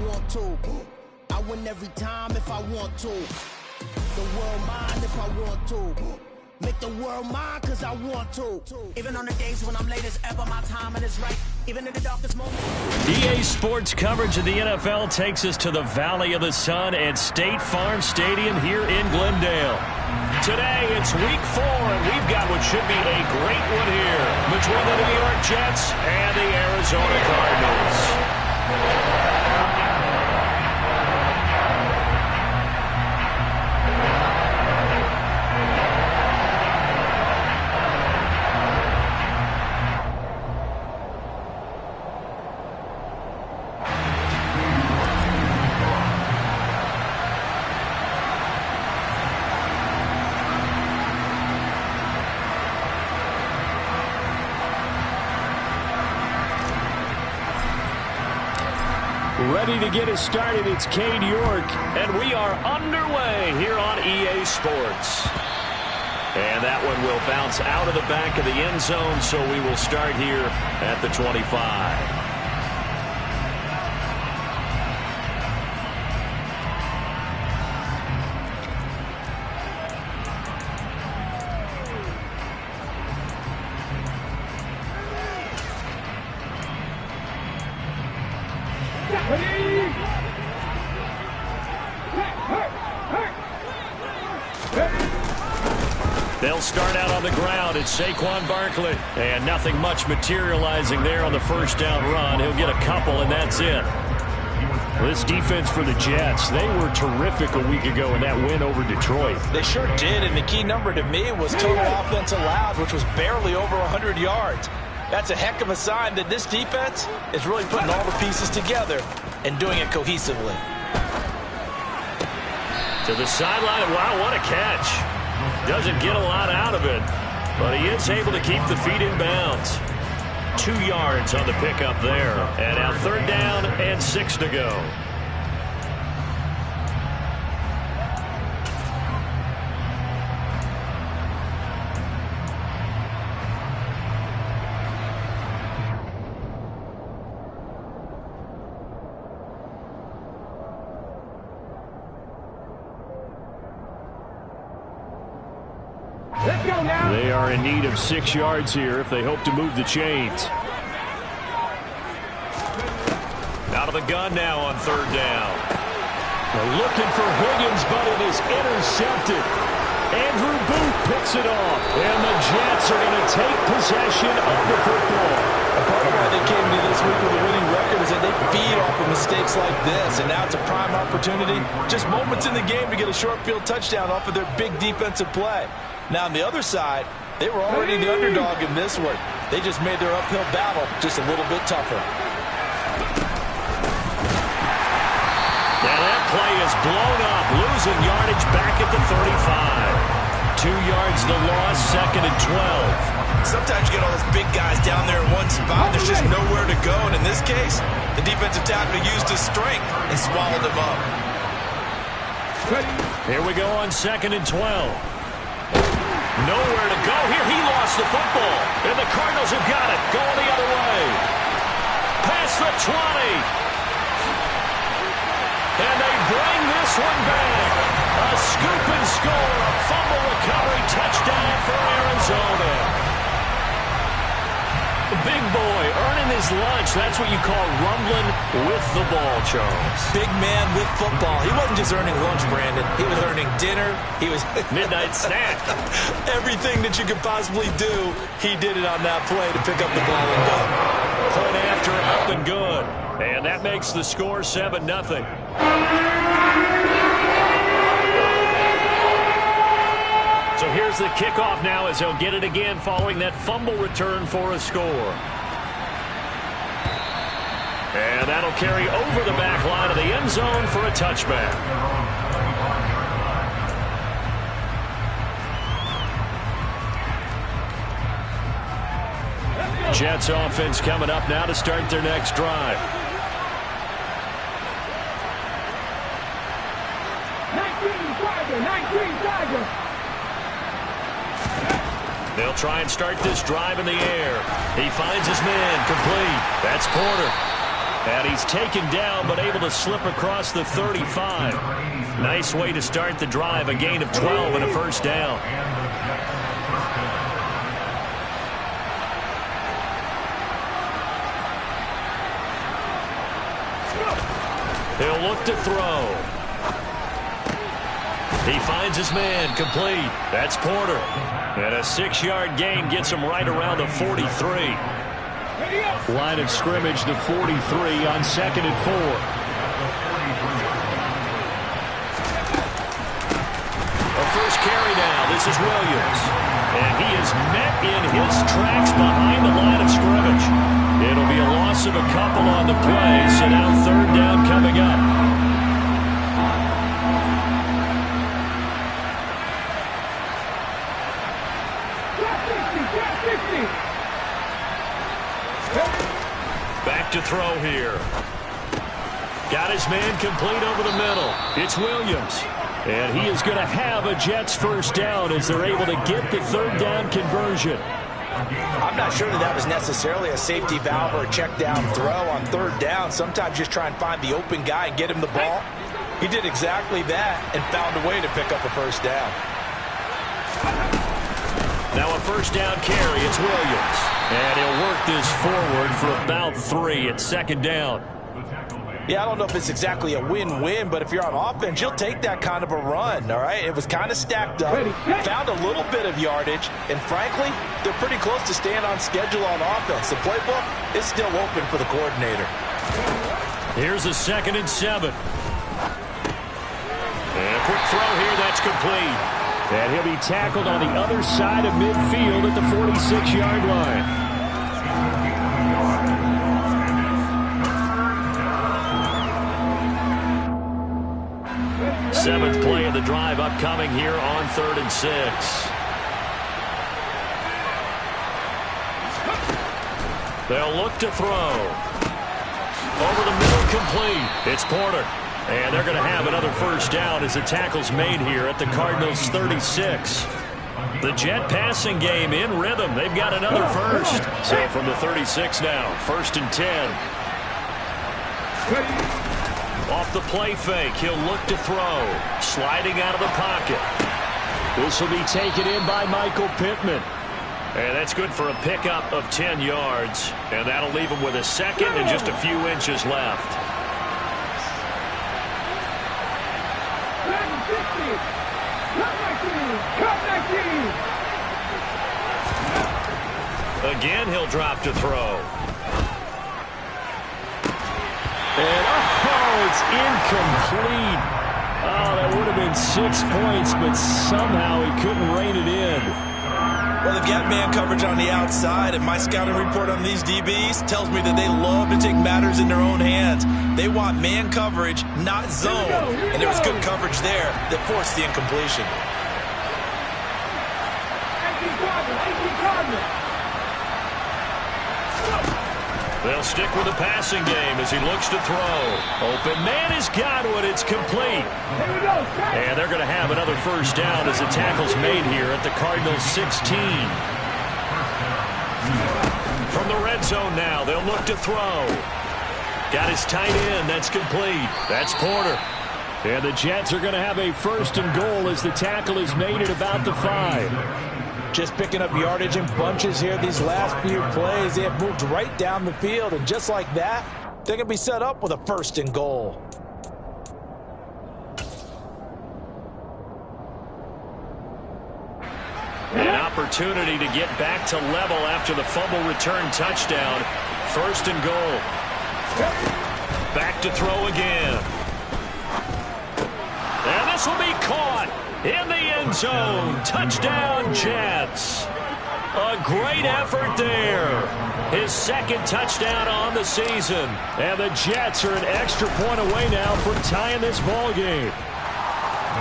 want to. I win every time if I want to. The world mine if I want to. Make the world mine cause I want to. Even on the days when I'm late as ever, my timing is right. Even in the darkest moment. EA Sports coverage of the NFL takes us to the Valley of the Sun at State Farm Stadium here in Glendale. Today, it's week 4, and we've got what should be a great one here between the New York Jets and the Arizona Cardinals. Ready to get us started, it's Cade York, and we are underway here on EA Sports. And that one will bounce out of the back of the end zone, so we will start here at the 25. They'll start out on the ground. It's Saquon Barkley. And nothing much materializing there on the first down run. He'll get a couple, and that's it. This defense for the Jets, they were terrific a week ago in that win over Detroit. They sure did, and the key number to me was total offense allowed, which was barely over 100 yards. That's a heck of a sign that this defense is really putting all the pieces together and doing it cohesively. To the sideline. Wow, what a catch. Doesn't get a lot out of it, but he is able to keep the feet in bounds. 2 yards on the pickup there. And now third down and 6 to go. They are in need of 6 yards here if they hope to move the chains. Out of the gun now on third down. They're looking for Higgins, but it is intercepted. Andrew Booth picks it off, and the Jets are going to take possession of the football. Part of why they came to this week with a winning record is that they feed off of mistakes like this, and now it's a prime opportunity. Just moments in the game to get a short field touchdown off of their big defensive play. Now, on the other side, they were already the underdog in this one. They just made their uphill battle just a little bit tougher. Now that play is blown up, losing yardage back at the 35. 2 yards the loss, second and 12. Sometimes you get all those big guys down there in one spot. There's just nowhere to go, and in this case, the defensive tackle used his strength and swallowed him up. Here we go on second and 12. Nowhere to go. Here he lost the football. And the Cardinals have got it. Going the other way. Past the 20. And they bring this one back. A scoop and score. A fumble recovery touchdown for Arizona. The big boy earning his lunch. That's what you call rumbling with the ball, Charles. Big man with football. He wasn't just earning lunch, Brandon. He was earning dinner. He was midnight snack. Everything that you could possibly do, he did it on that play to pick up the ball and go. Point after, up and good. And that makes the score 7-0. So here's the kickoff now as he'll get it again following that fumble return for a score. And that'll carry over the back line of the end zone for a touchback. Jets offense coming up now to start their next drive. 19 Tiger. They'll try and start this drive in the air. He finds his man complete. That's Porter. And he's taken down but able to slip across the 35. Nice way to start the drive, a gain of 12 and a first down. He'll look to throw. He finds his man, complete. That's Porter. And a 6-yard gain gets him right around the 43. Line of scrimmage, the 43 on 2nd and 4. A first carry now. This is Williams. And he is met in his tracks behind the line of scrimmage. It'll be a loss of a couple on the play, so now 3rd down coming up. Back to throw here. Got his man complete over the middle. It's Williams. And he is going to have a Jets first down as they're able to get the 3rd down conversion. I'm not sure that was necessarily a safety valve or a check down throw on 3rd down. Sometimes just try and find the open guy and get him the ball. He did exactly that and found a way to pick up a first down. Now a first down carry. It's Williams. And he'll work this forward for about 3 at 2nd down. Yeah, I don't know if it's exactly a win-win, but if you're on offense, you'll take that kind of a run, all right? It was kind of stacked up, found a little bit of yardage, and frankly, they're pretty close to staying on schedule on offense. The playbook is still open for the coordinator. Here's a 2nd and 7. And a quick throw here, that's complete. And he'll be tackled on the other side of midfield at the 46-yard line. 7th play of the drive upcoming here on 3rd and 6. They'll look to throw. Over the middle, complete. It's Porter. And they're going to have another first down as the tackle's made here at the Cardinals' 36. The Jet passing game in rhythm. They've got another first. So from the 36 now, 1st and 10. Off the play fake, he'll look to throw. Sliding out of the pocket. This will be taken in by Michael Pittman. And that's good for a pickup of 10 yards. And that'll leave him with a 2nd and just a few inches left. Again, he'll drop to throw. And it's incomplete. Oh, that would have been 6 points, but somehow he couldn't rein it in. Well, they've got man coverage on the outside, and my scouting report on these DBs tells me that they love to take matters in their own hands. They want man coverage, not zone. And there was good coverage there that forced the incompletion. They'll stick with the passing game as he looks to throw. Open man has got one. It's complete. And they're going to have another first down as the tackle's made here at the Cardinals' 16. From the red zone now, they'll look to throw. Got his tight end. That's complete. That's Porter. And the Jets are going to have a 1st and goal as the tackle is made at about the 5. Just picking up yardage in bunches here these last few plays. They have moved right down the field, and just like that, they're going to be set up with a 1st and goal. An opportunity to get back to level after the fumble return touchdown. 1st and goal. Back to throw again. And this will be caught in the end zone. Touchdown, Jets. A great effort there. His 2nd touchdown on the season. And the Jets are an extra point away now from tying this ball game.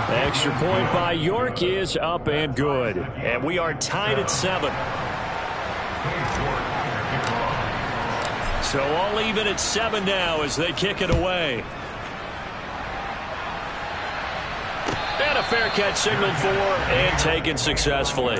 Extra point by York is up and good. And we are tied at 7. So all even at 7 now as they kick it away. And a fair catch signaled for and taken successfully.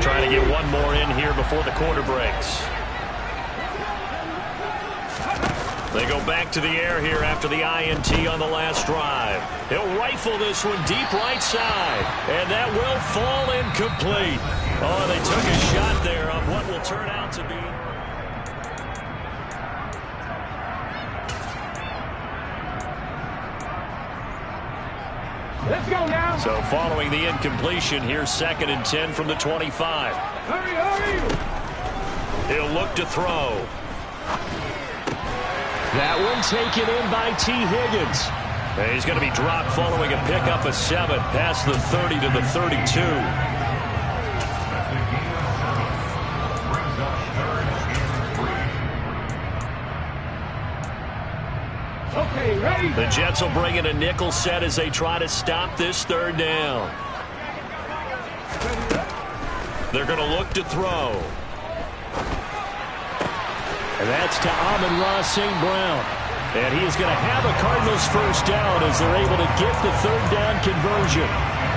Trying to get one more in here before the quarter breaks. They go back to the air here after the INT on the last drive. He'll rifle this one deep right side. And that will fall incomplete. Oh, they took a shot there on what will turn out to be. Let's go now. So following the incompletion, here's 2nd and 10 from the 25. Hurry, hurry. He'll look to throw. That one taken in by T. Higgins. And he's going to be dropped following a pickup of 7 past the 30 to the 32. Okay, ready? The Jets will bring in a nickel set as they try to stop this 3rd down. They're going to look to throw. And that's to Amon-Ra St. Brown. And he is going to have a Cardinals 1st down as they're able to get the 3rd down conversion.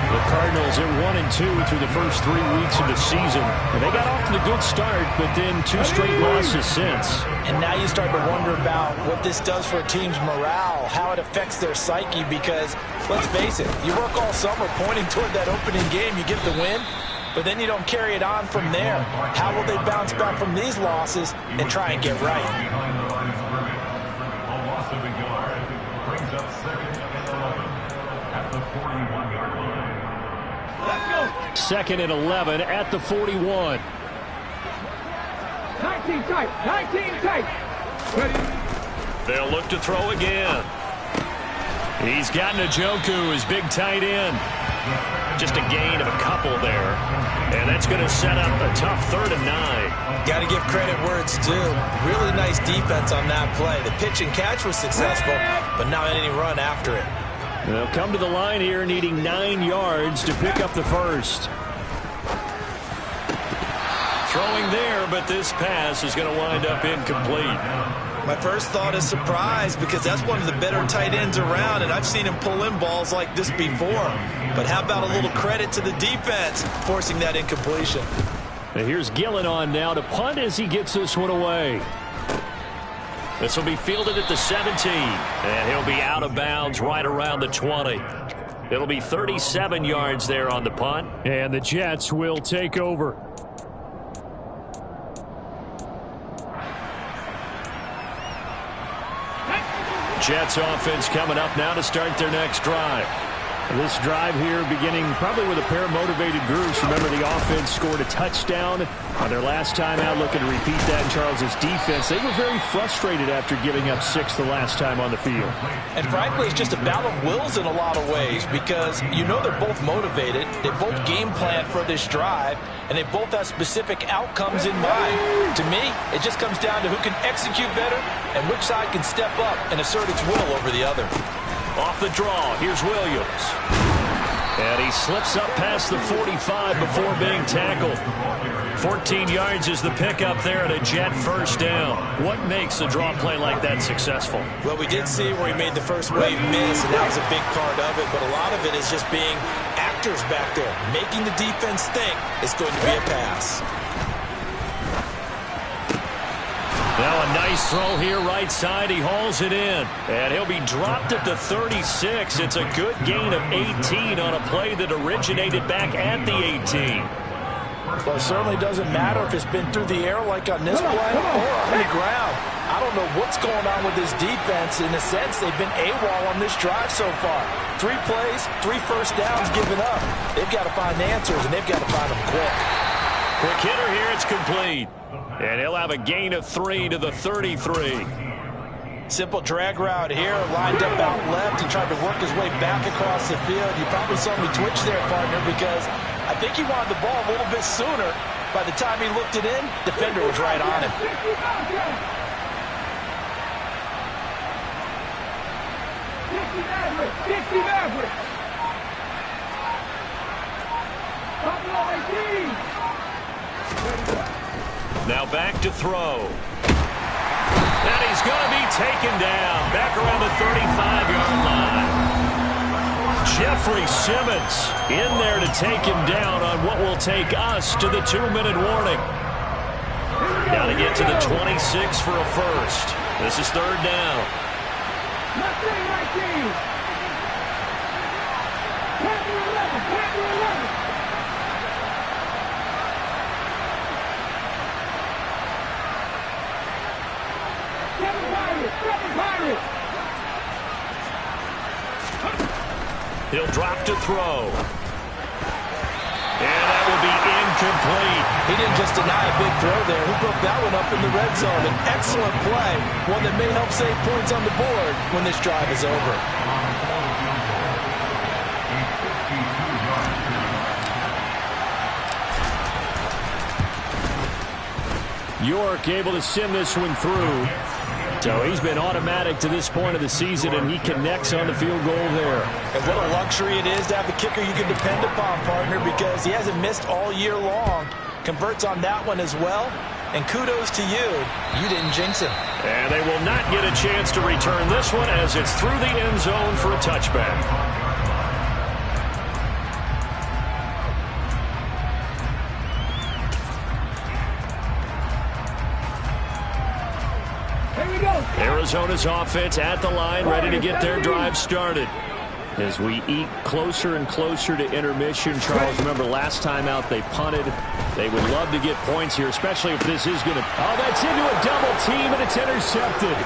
The Cardinals are 1-2 through the first 3 weeks of the season. And they got off to a good start, but then 2 straight losses since. And now you start to wonder about what this does for a team's morale, how it affects their psyche, because, let's face it, you work all summer pointing toward that opening game, you get the win, but then you don't carry it on from there. How will they bounce back from these losses and try and get right? A loss of a yard brings up 2nd and 11 at the 41-yard line. Let's go. 2nd and 11 at the 41. 19 tight. 19 tight. Ready. They'll look to throw again. He's got Njoku, his big tight end. Just a gain of a couple there. And that's going to set up a tough 3rd and 9. Got to give credit where it's due. Really nice defense on that play. The pitch and catch was successful, but not any run after it. They'll come to the line here needing 9 yards to pick up the 1st. Throwing there, but this pass is going to wind up incomplete. My first thought is surprise, because that's one of the better tight ends around, and I've seen him pull in balls like this before. But how about a little credit to the defense forcing that incompletion? And here's Gillen on now to punt as he gets this one away. This will be fielded at the 17, and he'll be out of bounds right around the 20. It'll be 37 yards there on the punt, and the Jets will take over. Jets offense coming up now to start their next drive. This drive here beginning probably with a pair of motivated groups. Remember, the offense scored a touchdown on their last time out, looking to repeat that in Charles's defense. They were very frustrated after giving up 6 the last time on the field. And frankly, it's just a battle of wills in a lot of ways, because you know they're both motivated, they both game plan for this drive, and they both have specific outcomes in mind. To me, it just comes down to who can execute better and which side can step up and assert its will over the other. Off the draw, here's Williams. And he slips up past the 45 before being tackled. 14 yards is the pickup there at a Jet 1st down. What makes a draw play like that successful? Well, we did see where he made the first wave miss, and that was a big part of it, but a lot of it is just being actors back there, making the defense think it's going to be a pass. Now a nice throw here right side. He hauls it in. And he'll be dropped at the 36. It's a good gain of 18 on a play that originated back at the 18. Well, it certainly doesn't matter if it's been through the air like on this play or on the ground. I don't know what's going on with this defense. In a sense, they've been AWOL on this drive so far. 3 plays, 3 first downs given up. They've got to find answers, and they've got to find them quick. Quick hitter here. It's complete. And he'll have a gain of 3 to the 33. Simple drag route here, lined up out left and tried to work his way back across the field. You probably saw me twitch there, partner, because I think he wanted the ball a little bit sooner. By the time he looked it in, defender was right on him. 60 Maverick. Now back to throw. And he's going to be taken down back around the 35-yard line. Jeffrey Simmons in there to take him down on what will take us to the 2-minute warning. Got to get to the 26 for a first. This is third down. He'll drop to throw. And that will be incomplete. He didn't just deny a big throw there. He broke that one up in the red zone. An excellent play. One that may help save points on the board when this drive is over. York able to send this one through. So he's been automatic to this point of the season, and he connects on the field goal there. And what a luxury it is to have a kicker you can depend upon, partner, because he hasn't missed all year long. Converts on that one as well. And kudos to you. You didn't jinx him. And they will not get a chance to return this one as it's through the end zone for a touchback. Arizona's offense at the line, ready to get their drive started. As we eat closer and closer to intermission, Charles, remember last time out they punted. They would love to get points here, especially if this is going to... Oh, that's into a double team, and it's intercepted.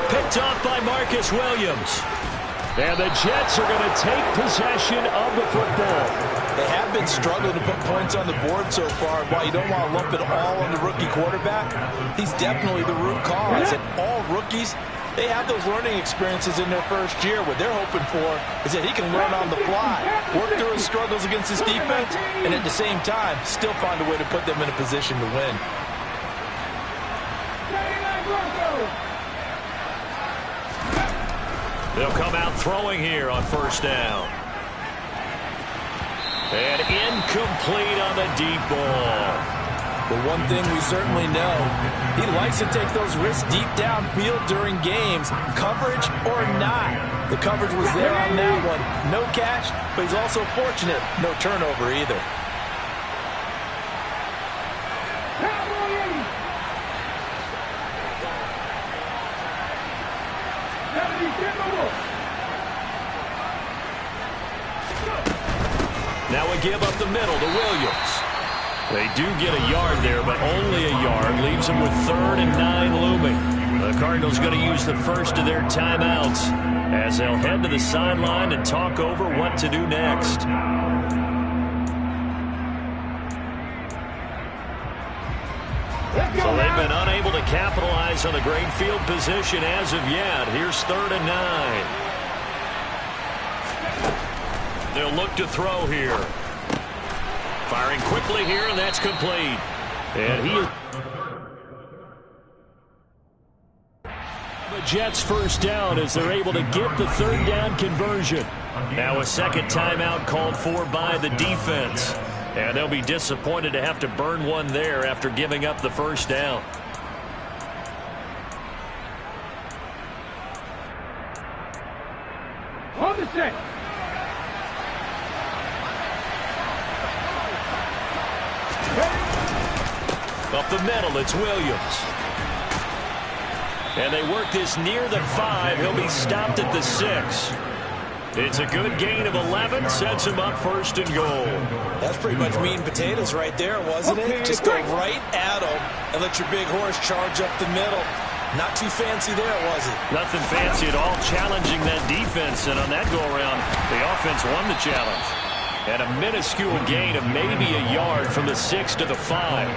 Picked off by Marcus Williams. And the Jets are going to take possession of the football. They have been struggling to put points on the board so far. While you don't want to lump it all on the rookie quarterback, he's definitely the root cause. And all rookies, they have those learning experiences in their first year. What they're hoping for is that he can learn on the fly, work through his struggles against his defense, and at the same time, still find a way to put them in a position to win. They'll come out throwing here on first down. And incomplete on the deep ball. But one thing we certainly know, he likes to take those risks deep downfield during games, coverage or not. The coverage was there on that one. No catch, but he's also fortunate. No turnover either. Now we give up the middle to Williams. They do get a yard there, but only a yard. Leaves them with 3rd and 9 looming. The Cardinals going to use the first of their timeouts as they'll head to the sideline and talk over what to do next. So they've been unable to capitalize on the great field position as of yet. Here's 3rd and 9. They'll look to throw here. Firing quickly here, and that's complete. And the Jets first down as they're able to get the 3rd down conversion. Now a second timeout called for by the defense. And they'll be disappointed to have to burn one there after giving up the first down. Hold the set. Up the middle, it's Williams. And they work this near the 5. He'll be stopped at the 6. It's a good gain of 11. Sets him up 1st and goal. That's pretty much meat and potatoes right there, wasn't it? Just go right at him and let your big horse charge up the middle. Not too fancy there, was it? Nothing fancy at all. Challenging that defense. And on that go-around, the offense won the challenge. And a minuscule gain of maybe a yard from the 6 to the 5.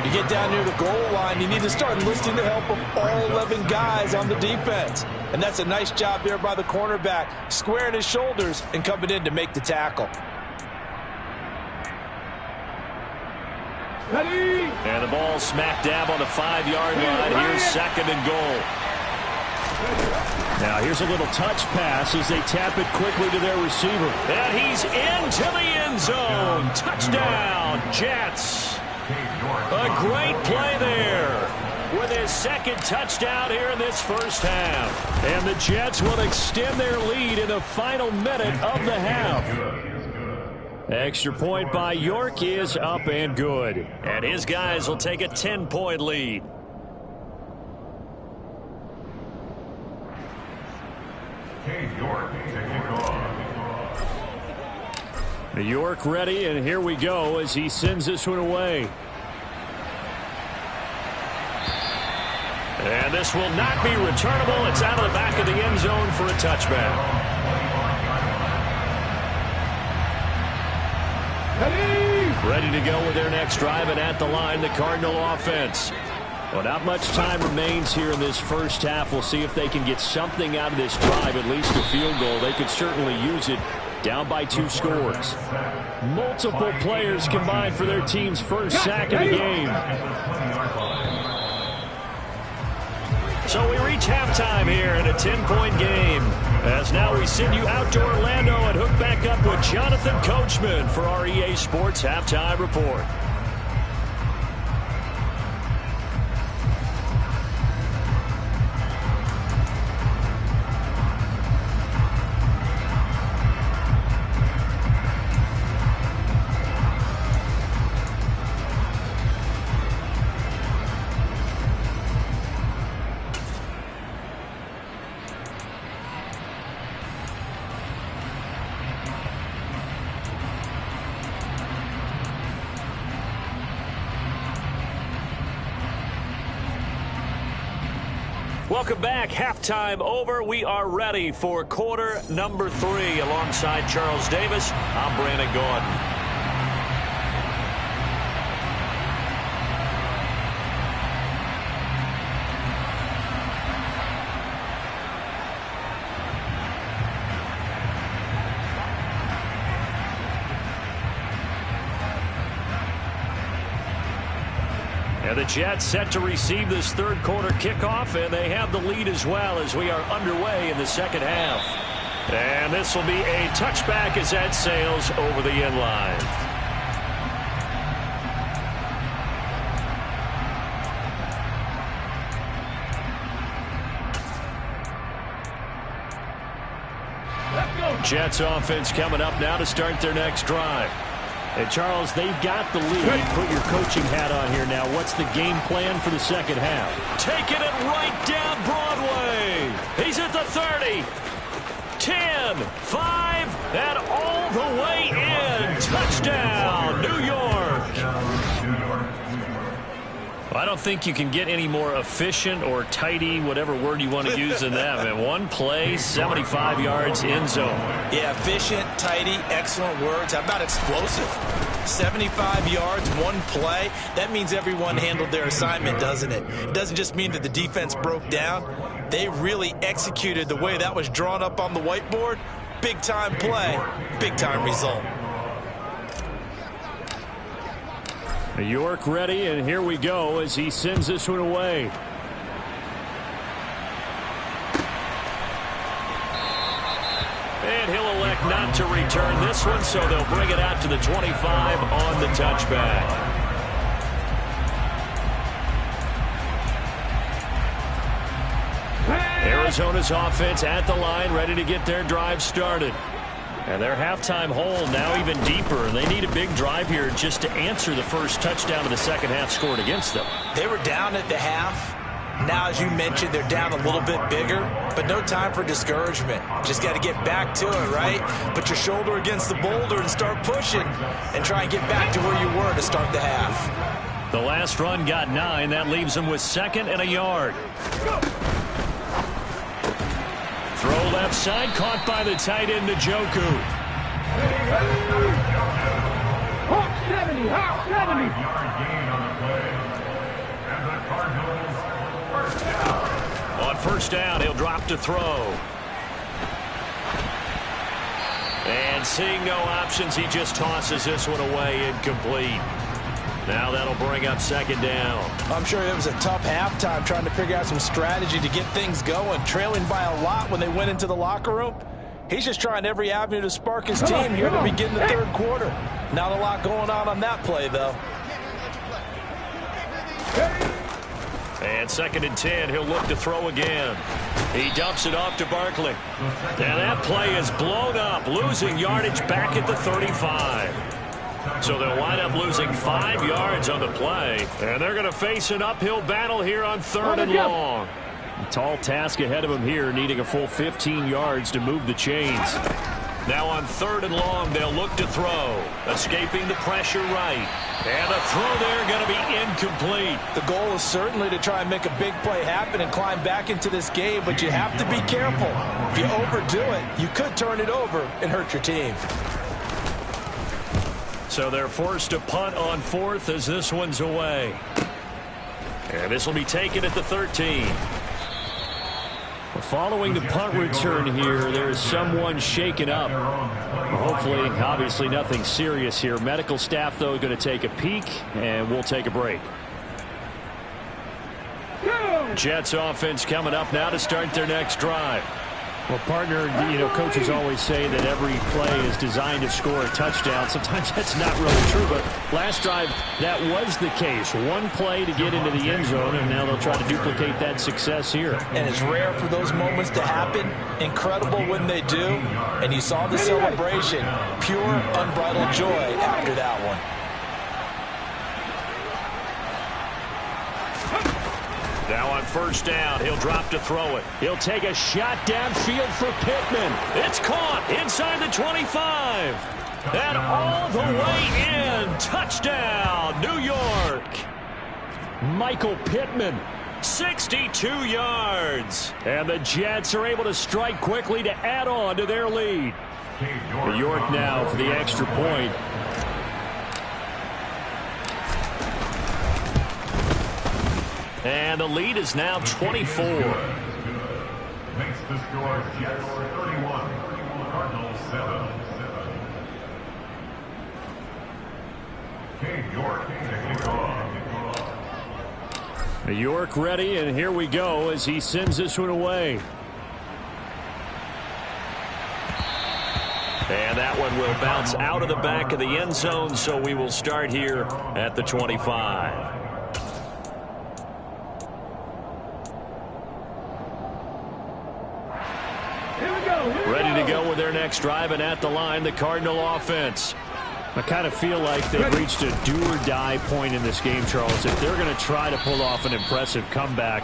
You get down near the goal line, you need to start enlisting the help of all 11 guys on the defense. And that's a nice job there by the cornerback, squaring his shoulders and coming in to make the tackle. And the ball smack dab on the 5-yard line. Here's 2nd and goal. Now here's a little touch pass as they tap it quickly to their receiver. And he's into the end zone. Touchdown, Jets. A great play there. with his second touchdown here in this first half. And the Jets will extend their lead in the final minute of the half. Extra point by York is up and good. And his guys will take a 10-point lead. York ready, and here we go as he sends this one away. And this will not be returnable. It's out of the back of the end zone for a touchback. Ready to go with their next drive, and at the line, the Cardinal offense. Well, not much time remains here in this first half. We'll see if they can get something out of this drive, at least a field goal. They could certainly use it. Down by 2 scores. Multiple players combined for their team's first sack of the game. So we reach halftime here in a 10-point game. As now we send you out to Orlando and hook back up with Jonathan Coachman for our EA Sports Halftime Report. Welcome back. Halftime over. We are ready for quarter number 3. Alongside Charles Davis, I'm Brandon Gordon. And the Jets set to receive this third quarter kickoff, and they have the lead as well as we are underway in the second half. And this will be a touchback as that sails over the end line. Jets offense coming up now to start their next drive. And Charles, they've got the lead. Put your coaching hat on here now. What's the game plan for the second half? Taking it right down Broadway. He's at the 30, 10, 5, and all the way in. Touchdown, New York. I don't think you can get any more efficient or tidy, whatever word you want to use in that. Man, one play, 75 yards, end zone. Yeah, efficient, tidy, excellent words. How about explosive? 75 yards, one play. That means everyone handled their assignment, doesn't it? It doesn't just mean that the defense broke down. They really executed the way that was drawn up on the whiteboard. Big-time play, big-time result. York ready, and here we go as he sends this one away. And he'll elect not to return this one, so they'll bring it out to the 25 on the touchback. Arizona's offense at the line, ready to get their drive started. And their halftime hole now even deeper, and they need a big drive here just to answer the first touchdown of the second half scored against them. They were down at the half. Now, as you mentioned, they're down a little bit bigger, but no time for discouragement. Just got to get back to it, right? Put your shoulder against the boulder and start pushing and try and get back to where you were to start the half. The last run got 9. That leaves them with 2nd and a yard. Throw left side, caught by the tight end, Njoku. 70, 70. Gain on the play. And the Cardinals first down. On first down, he'll drop to throw. And seeing no options, he just tosses this one away incomplete. Now that'll bring up 2nd down. I'm sure it was a tough halftime trying to figure out some strategy to get things going. Trailing by a lot when they went into the locker room. He's just trying every avenue to spark his team here to begin the third quarter. Not a lot going on that play, though. And 2nd and 10, he'll look to throw again. He dumps it off to Barkley. And that play is blown up, losing yardage back at the 35. So they'll wind up losing 5 yards on the play. And they're going to face an uphill battle here on 3rd and long. A tall task ahead of him here, needing a full 15 yards to move the chains. Now on 3rd and long, they'll look to throw. Escaping the pressure right. And the throw there going to be incomplete. The goal is certainly to try and make a big play happen and climb back into this game, but you have to be careful. If you overdo it, you could turn it over and hurt your team. So they're forced to punt on 4th as this one's away. And this will be taken at the 13. Following the punt return here, there's someone shaken up. Hopefully, obviously nothing serious here. Medical staff, though, going to take a peek, and we'll take a break. Jets offense coming up now to start their next drive. Well, partner, coaches always say that every play is designed to score a touchdown. Sometimes that's not really true, but last drive, that was the case. One play to get into the end zone, and now they'll try to duplicate that success here. And it's rare for those moments to happen. Incredible when they do. And you saw the celebration. Pure, unbridled joy after that one. Now on 1st down, he'll drop to throw it. He'll take a shot downfield for Pittman. It's caught inside the 25. And all the way in. Touchdown, New York. Michael Pittman, 62 yards. And the Jets are able to strike quickly to add on to their lead. New York now for the extra point. And the lead is now 24. Makes the score Jets 31, Cardinals 7. York taking off. York ready, and here we go as he sends this one away. And that one will bounce out of the back of the end zone, so we will start here at the 25. Ready to go with their next drive, and at the line, the Cardinal offense. I kind of feel like they've reached a do-or-die point in this game, Charles. If they're going to try to pull off an impressive comeback,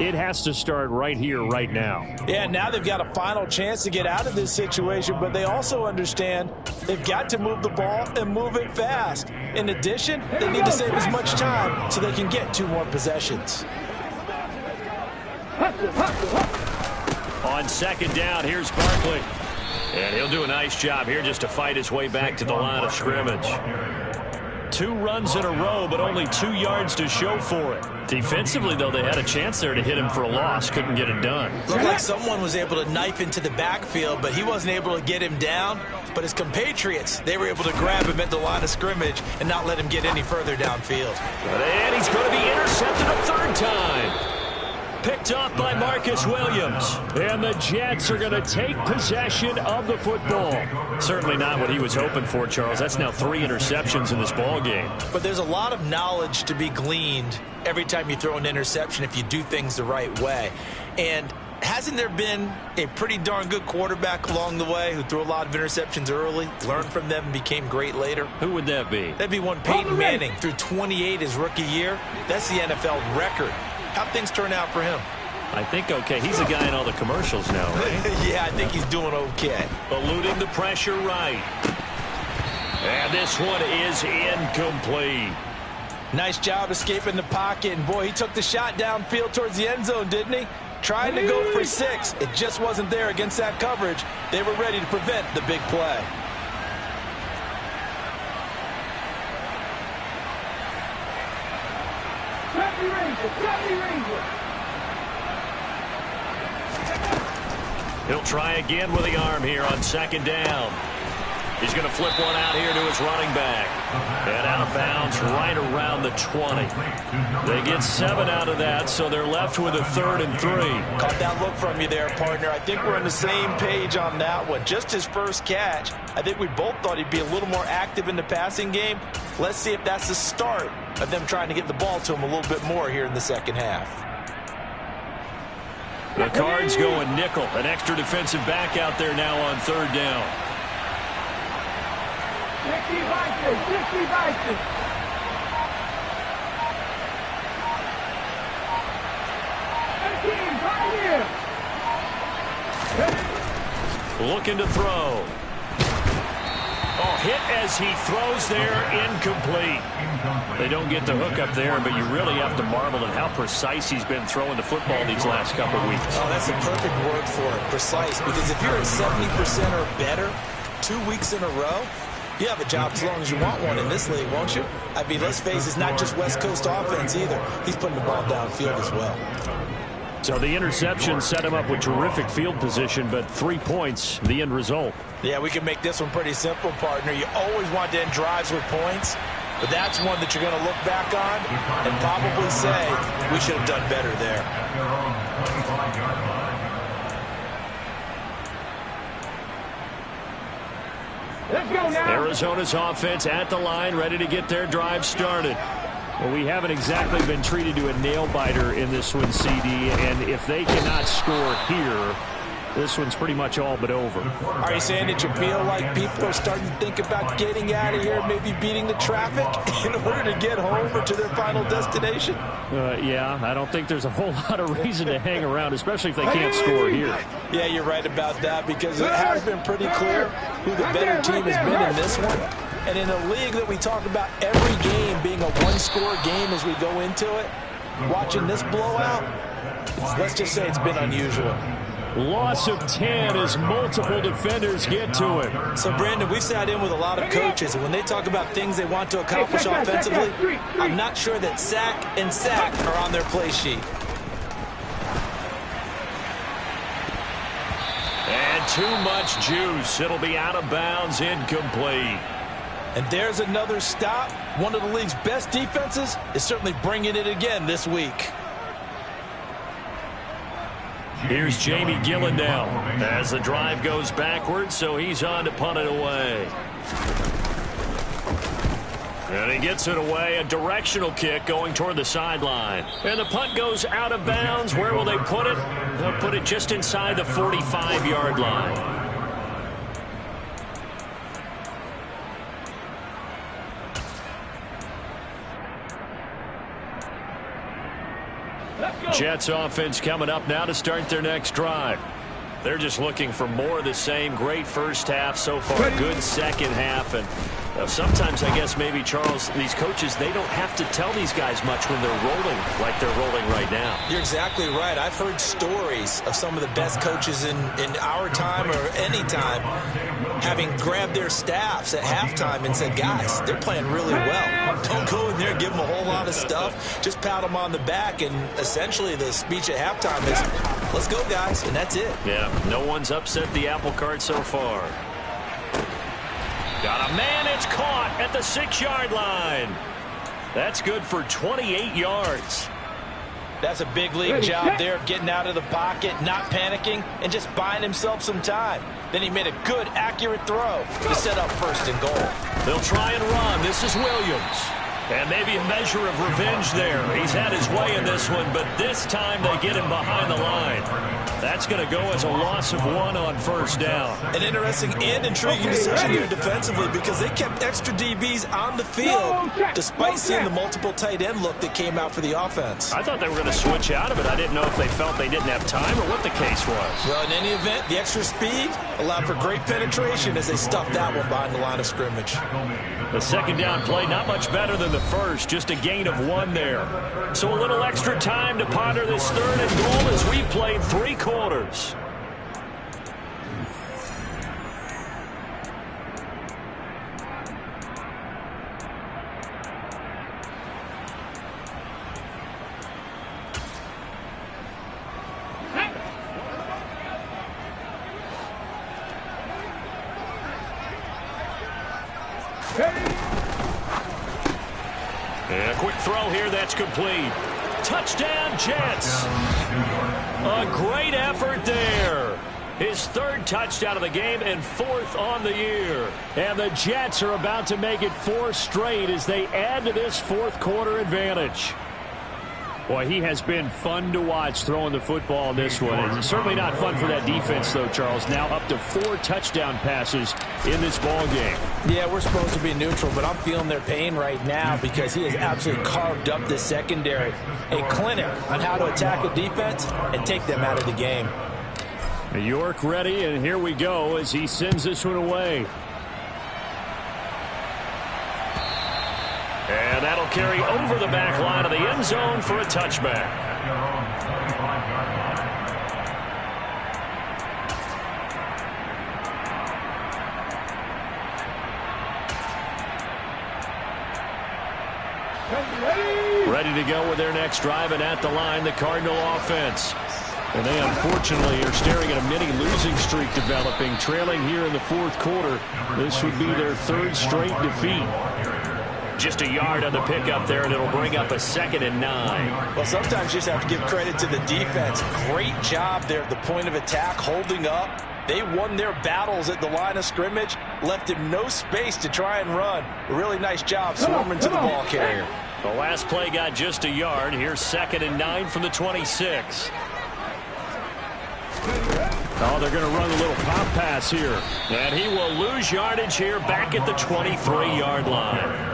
it has to start right here, right now. Yeah, now they've got a final chance to get out of this situation, but they also understand they've got to move the ball and move it fast. In addition, they need to save as much time so they can get 2 more possessions. On 2nd down, here's Barkley. And he'll do a nice job here just to fight his way back to the line of scrimmage. 2 runs in a row, but only 2 yards to show for it. Defensively, though, they had a chance there to hit him for a loss. Couldn't get it done. Looked like someone was able to knife into the backfield, but he wasn't able to get him down. But his compatriots, they were able to grab him at the line of scrimmage and not let him get any further downfield. And he's going to be intercepted a 3rd time. Picked off by Marcus Williams. And the Jets are going to take possession of the football. Certainly not what he was hoping for, Charles. That's now 3 interceptions in this ball game. But there's a lot of knowledge to be gleaned every time you throw an interception if you do things the right way. And hasn't there been a pretty darn good quarterback along the way who threw a lot of interceptions early, learned from them, and became great later? Who would that be? That'd be one Peyton Manning. Threw 28 his rookie year. That's the NFL record. How'd things turn out for him? I think okay. He's the guy in all the commercials now, right? Yeah, I think he's doing okay. Eluding the pressure right. And this one is incomplete. Nice job escaping the pocket. And, boy, he took the shot downfield towards the end zone, didn't he? Trying to go for 6. It just wasn't there against that coverage. They were ready to prevent the big play. He'll try again with the arm here on 2nd down. He's going to flip one out here to his running back. And out of bounds right around the 20. They get 7 out of that, so they're left with a 3rd and 3. Caught that look from you there, partner. I think we're on the same page on that one. Just his first catch. I think we both thought he'd be a little more active in the passing game. Let's see if that's the start of them trying to get the ball to him a little bit more here in the second half. The Cards going nickel. An extra defensive back out there now on third down. 60. Looking to throw. Oh, hit as he throws there, incomplete. They don't get the hook up there, but you really have to marvel at how precise he's been throwing the football these last couple of weeks. Oh, that's the perfect word for it, precise, because if you're at 70% or better 2 weeks in a row, you have a job as long as you want one in this league, won't you? I mean, let's face it, it's not just West Coast offense either. He's putting the ball downfield as well. So the interception set him up with terrific field position, but 3 points, the end result. Yeah, we can make this one pretty simple, partner. You always want to end drives with points, but that's one that you're going to look back on and probably say, we should have done better there. Let's go now. Arizona's offense at the line, ready to get their drive started. Well, we haven't exactly been treated to a nail-biter in this one, CD, and if they cannot score here, this one's pretty much all but over. Are you saying that you feel like people are starting to think about getting out of here, maybe beating the traffic in order to get home or to their final destination? Yeah, I don't think there's a whole lot of reason to hang around, especially if they can't score here. Yeah, you're right about that, because it has been pretty clear who the better team has been in this one. And in a league that we talk about every game being a one-score game as we go into it, watching this blowout, let's just say it's been unusual. Loss of 10 as multiple defenders get to it. So, Brandon, we've sat in with a lot of coaches, and when they talk about things they want to accomplish offensively, I'm not sure that sack and sack are on their play sheet. And too much juice. It'll be out of bounds, incomplete. And there's another stop. One of the league's best defenses is certainly bringing it again this week. Here's Jamie Gillendow as the drive goes backwards, so he's on to punt it away. And he gets it away, a directional kick going toward the sideline. And the punt goes out of bounds. Where will they put it? They'll put it just inside the 45-yard line. Jets offense coming up now to start their next drive. They're just looking for more of the same. Great first half so far, good second half. And sometimes, I guess, maybe, Charles, these coaches, they don't have to tell these guys much when they're rolling like they're rolling right now. You're exactly right. I've heard stories of some of the best coaches in our time or any time having grabbed their staffs at halftime and said, guys, they're playing really well. Don't go in there and give them a whole lot of stuff. Just pat them on the back. And essentially the speech at halftime is, let's go, guys. And that's it. Yeah, no one's upset the apple cart so far. Got a man, it's caught at the 6-yard line. That's good for 28 yards. That's a big league job there of getting out of the pocket, not panicking, and just buying himself some time. Then he made a good, accurate throw to set up first and goal. They'll try and run. This is Williams. And maybe a measure of revenge there. He's had his way in this one, but this time they get him behind the line. That's going to go as a loss of 1 on first down. An interesting and intriguing decision here defensively, because they kept extra DBs on the field despite seeing the multiple tight end look that came out for the offense. I thought they were going to switch out of it. I didn't know if they felt they didn't have time or what the case was. Well, in any event, the extra speed allowed for great penetration as they stuffed that one behind the line of scrimmage. The second down play, not much better than the first, just a gain of 1 there. So a little extra time to ponder this third and goal as we played 3 quarters. And a quick throw here, that's complete. Touchdown, Jets. A great effort there. His 3rd touchdown of the game and 4th on the year. And the Jets are about to make it 4 straight as they add to this 4th quarter advantage. Boy, he has been fun to watch throwing the football in this one. It's certainly not fun for that defense, though, Charles. Now up to 4 touchdown passes in this ball game. Yeah, we're supposed to be neutral, but I'm feeling their pain right now because he has absolutely carved up this secondary. A clinic on how to attack a defense and take them out of the game. York ready, and here we go as he sends this one away. And that'll carry over the back line of the end zone for a touchback. Ready to go with their next drive, and at the line, the Cardinal offense. And they unfortunately are staring at a mini losing streak developing, trailing here in the 4th quarter. This would be their 3rd straight defeat. Just a yard on the pickup there, and it'll bring up a 2nd and 9. Well, sometimes you just have to give credit to the defense. Great job there at the point of attack, holding up. They won their battles at the line of scrimmage, left him no space to try and run. A really nice job swarming to the ball carrier. The last play got just a yard. Here's 2nd and 9 from the 26. Oh, they're going to run a little pop pass here. And he will lose yardage here back at the 23-yard line.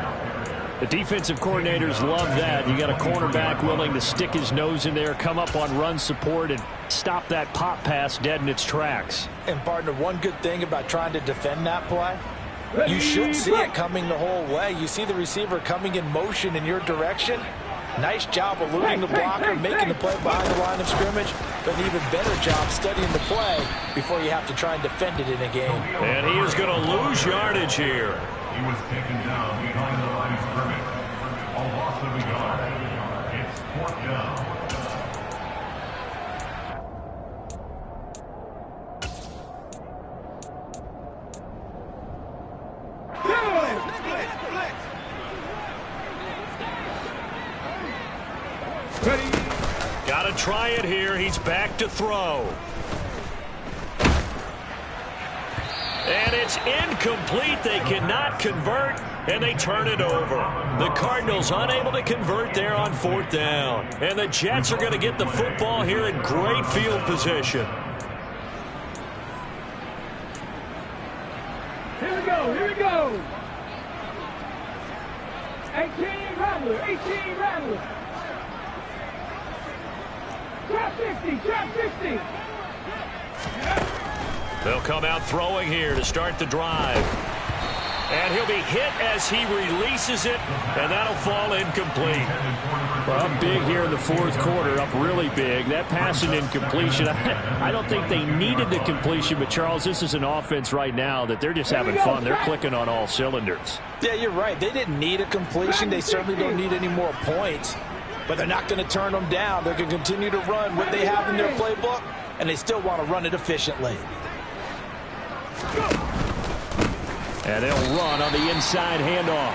The defensive coordinators love that. You got a cornerback willing to stick his nose in there, come up on run support, and stop that pop pass dead in its tracks. And, partner, one good thing about trying to defend that play, you should see it coming the whole way. You see the receiver coming in motion in your direction. Nice job eluding the blocker, making the play behind the line of scrimmage, but an even better job studying the play before you have to try and defend it in a game. And he is going to lose yardage here. He was taken down behind the line of scrimmage. A loss of a yard. It's 4th down. Got to try it here. He's back to throw. And it's incomplete. They cannot convert, and they turn it over. The Cardinals unable to convert there on 4th down. And the Jets are going to get the football here in great field position. Here we go, here we go. 18 Rattler, 18 Rattler. Trap 60, trap 60. They'll come out throwing here to start the drive. And he'll be hit as he releases it, and that'll fall incomplete. Well, up big here in the 4th quarter, up really big. That pass and incompletion, I don't think they needed the completion, but, Charles, this is an offense right now that they're just having fun. They're clicking on all cylinders. Yeah, you're right. They didn't need a completion. They certainly don't need any more points, but they're not going to turn them down. They're going to continue to run what they have in their playbook, and they still want to run it efficiently. And they'll run on the inside handoff.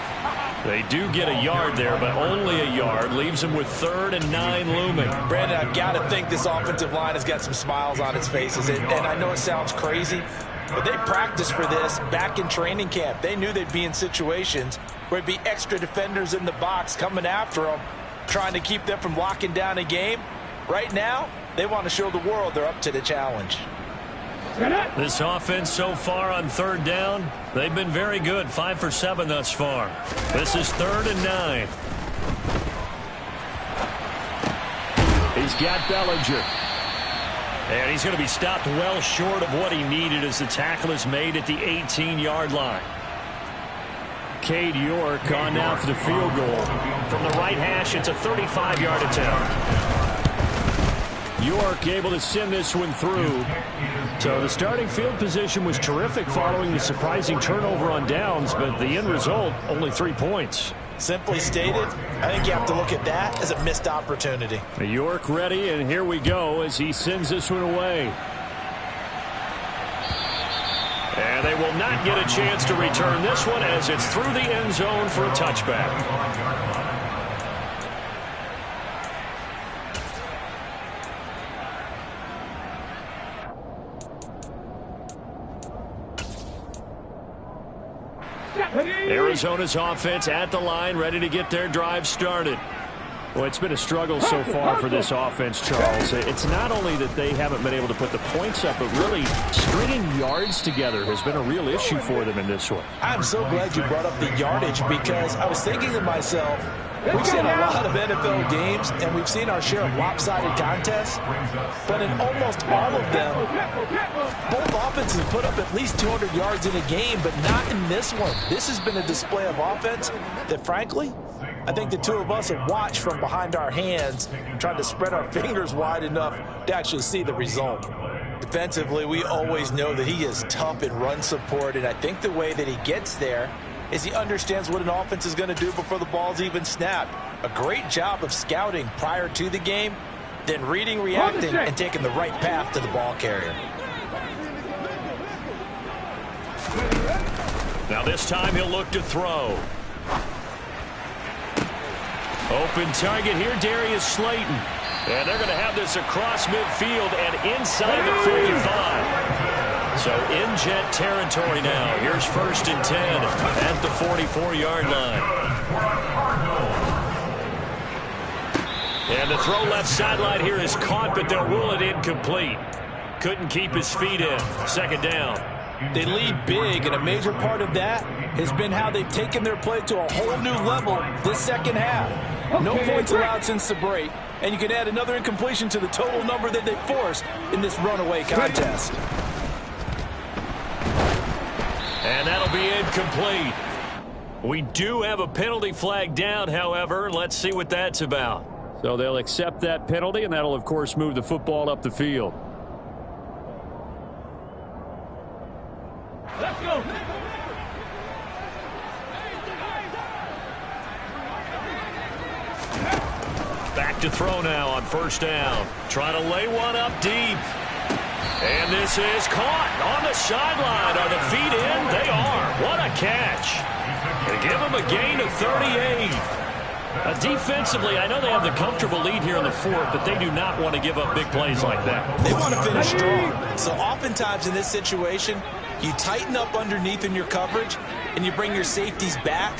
They do get a yard there, but only a yard. Leaves them with 3rd and 9 looming. Brandon, I've got to think this offensive line has got some smiles on its faces. And I know it sounds crazy, but they practiced for this back in training camp. They knew they'd be in situations where it'd be extra defenders in the box coming after them, trying to keep them from locking down a game. Right now, they want to show the world they're up to the challenge. This offense so far on 3rd down, they've been very good. 5 for 7 thus far. This is 3rd and 9. He's got Bellinger. And he's going to be stopped well short of what he needed as the tackle is made at the 18-yard line. Cade York on now for the field goal. From the right hash, it's a 35-yard attempt. York able to send this one through. So the starting field position was terrific following the surprising turnover on downs, but the end result, only 3 points. Simply stated, I think you have to look at that as a missed opportunity. York ready, and here we go as he sends this one away. And they will not get a chance to return this one as it's through the end zone for a touchback. Arizona's offense at the line, ready to get their drive started. Well, it's been a struggle so far for this offense, Charles. It's not only that they haven't been able to put the points up, but really stringing yards together has been a real issue for them in this one. I'm so glad you brought up the yardage, because I was thinking to myself, we've seen a lot of NFL games, and we've seen our share of lopsided contests, but in almost all of them, both offenses put up at least 200 yards in a game, but not in this one. This has been a display of offense that, frankly, I think the two of us have watched from behind our hands, trying to spread our fingers wide enough to actually see the result. Defensively, we always know that he is tough in run support, and I think the way that he gets there is he understands what an offense is going to do before the ball's even snapped. A great job of scouting prior to the game, then reading, reacting, and taking the right path to the ball carrier. Now this time he'll look to throw. Open target here, Darius Slayton. And they're going to have this across midfield and inside the 45. So in jet territory now. Here's 1st and 10 at the 44-yard line. And the throw left sideline here is caught, but they'll rule it incomplete. Couldn't keep his feet in. 2nd down. They lead big, and a major part of that has been how they've taken their play to a whole new level this second half. No points allowed since the break, and you can add another incompletion to the total number that they forced in this runaway contest. And that'll be incomplete. We do have a penalty flag down, however. Let's see what that's about. So they'll accept that penalty, and that'll, of course, move the football up the field. Let's go. Back to throw now on 1st down. Trying to lay one up deep. And this is caught on the sideline. Are the feet in? They are. What a catch. They give them a gain of 38. Defensively, I know they have the comfortable lead here in the 4th, but they do not want to give up big plays like that. They want to finish strong. So oftentimes in this situation, you tighten up underneath in your coverage, and you bring your safeties back.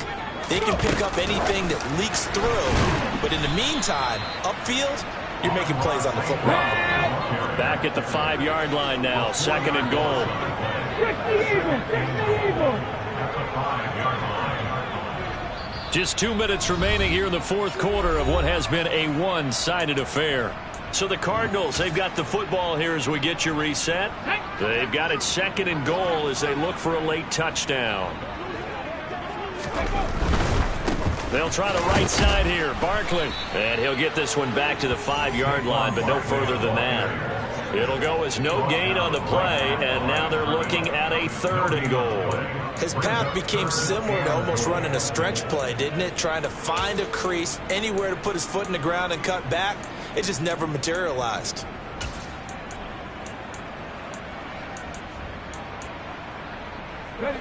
They can pick up anything that leaks through. But in the meantime, upfield, you're making plays on the football. Back at the 5-yard line now, 2nd and goal. 60 evil. Just 2 minutes remaining here in the 4th quarter of what has been a one-sided affair. So the Cardinals, they've got the football here as we get you reset. They've got it 2nd and goal as they look for a late touchdown. They'll try the right side here. Barkley. And he'll get this one back to the 5-yard line, but no further than that. It'll go as no gain on the play, and now they're looking at a 3rd and goal. His path became similar to almost running a stretch play, didn't it? Trying to find a crease, anywhere to put his foot in the ground and cut back. It just never materialized.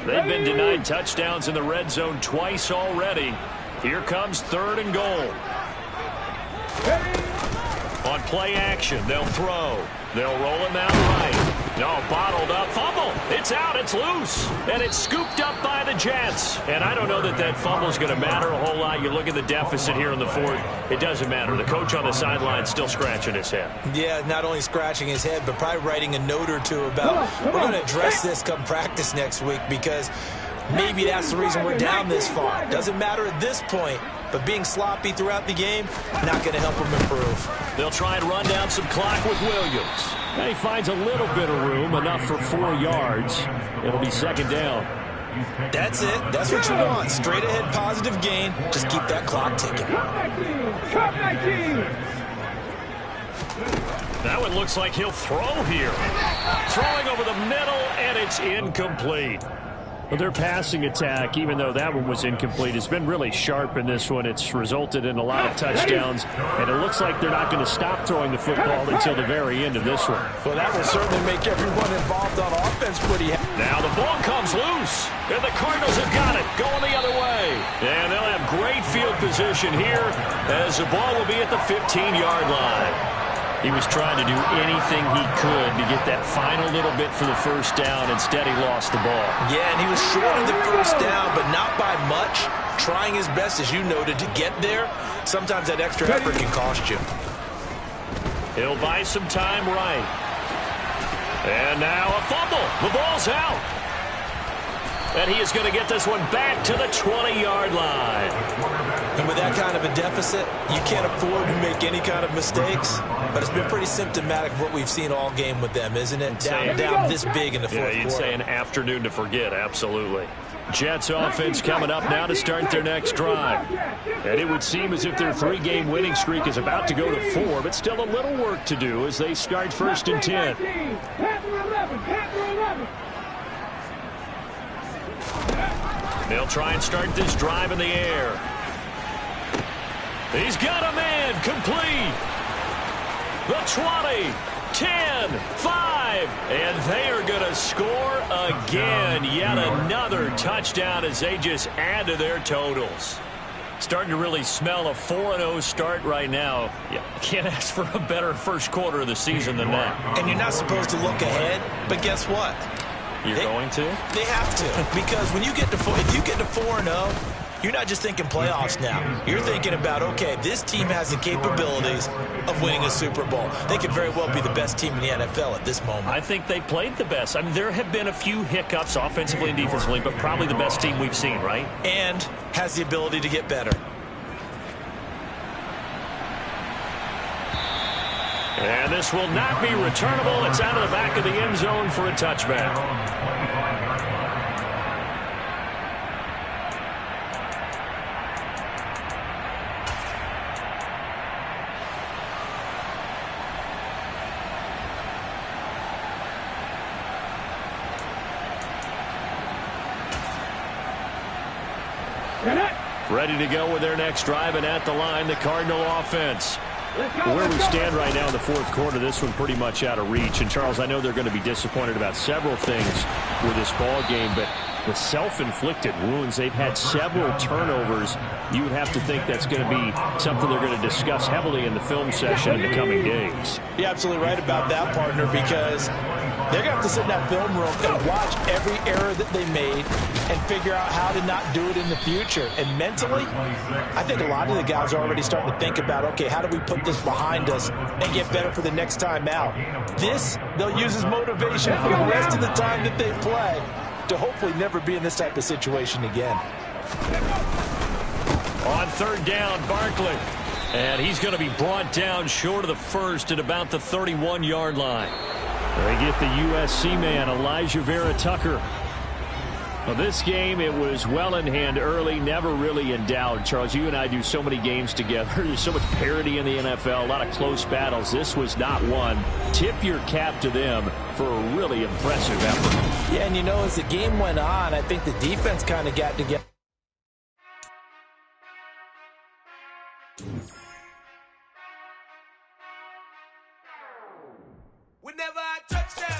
They've been denied touchdowns in the red zone twice already. Here comes 3rd and goal. On play action, they'll throw. They'll roll him out right. No, bottled up. Fumble. It's out. It's loose. And it's scooped up by the Jets. And I don't know that that fumble is going to matter a whole lot. You look at the deficit here in the 4th. It doesn't matter. The coach on the sideline still scratching his head. Yeah, not only scratching his head, but probably writing a note or two about we're going to address this come practice next week, because maybe that's the reason we're down this far. Doesn't matter at this point, but being sloppy throughout the game, not going to help them improve. They'll try and run down some clock with Williams. And he finds a little bit of room, enough for 4 yards. It'll be 2nd down. That's it. That's what you want. Straight ahead positive gain. Just keep that clock ticking. Top 19. That one looks like he'll throw here. Throwing over the middle, and it's incomplete. Well, their passing attack, even though that one was incomplete, has been really sharp in this one. It's resulted in a lot of touchdowns, and it looks like they're not going to stop throwing the football until the very end of this one. Well, that will certainly make everyone involved on offense pretty happy. Now the ball comes loose, and the Cardinals have got it, going the other way. And they'll have great field position here as the ball will be at the 15-yard line. He was trying to do anything he could to get that final little bit for the 1st down. Instead, he lost the ball. Yeah, and he was short of the 1st down, but not by much. Trying his best, as you noted, to get there. Sometimes that extra effort can cost you. He'll buy some time right. And now a fumble. The ball's out. And he is going to get this one back to the 20-yard line. And with that kind of a deficit, you can't afford to make any kind of mistakes. But it's been pretty symptomatic of what we've seen all game with them, isn't it? Down this big in the fourth quarter. Yeah, you'd say an afternoon to forget, absolutely. Jets offense coming up now to start their next drive. And it would seem as if their 3-game winning streak is about to go to 4, but still a little work to do as they start 1st and 10. They'll try and start this drive in the air. He's got a man complete. The 20, 10, 5, and they are going to score again. Yet another touchdown as they just add to their totals. Starting to really smell a 4-0 start right now. You can't ask for a better first quarter of the season than that. And you're not supposed to look ahead, but guess what? You're going to? They have to, because when you get to if you get to 4-0, you're not just thinking playoffs now. You're thinking about, okay, this team has the capabilities of winning a Super Bowl. They could very well be the best team in the NFL at this moment. I think they played the best. I mean, there have been a few hiccups offensively and defensively, but probably the best team we've seen, right? And has the ability to get better. And this will not be returnable. It's out of the back of the end zone for a touchback. Ready to go with their next drive, and at the line, the Cardinal offense. Where we stand right now in the fourth quarter, this one pretty much out of reach. And, Charles, I know they're going to be disappointed about several things with this ball game, but with self-inflicted wounds, they've had several turnovers. You would have to think that's going to be something they're going to discuss heavily in the film session in the coming days. You're absolutely right about that, partner, because they're going to have to sit in that film room and watch every error that they made and figure out how to not do it in the future. And mentally, I think a lot of the guys are already starting to think about, okay, how do we put this behind us and get better for the next time out? This, they'll use as motivation for the rest of the time that they play to hopefully never be in this type of situation again. On 3rd down, Barkley. And he's going to be brought down short of the first at about the 31-yard line. They get the USC man, Elijah Vera Tucker. Well, this game, it was well in hand early, never really in doubt. Charles, you and I do so many games together. There's so much parity in the NFL, a lot of close battles. This was not one. Tip your cap to them for a really impressive effort. Yeah, and you know, as the game went on, I think the defense kind of got together. Whenever I touch down.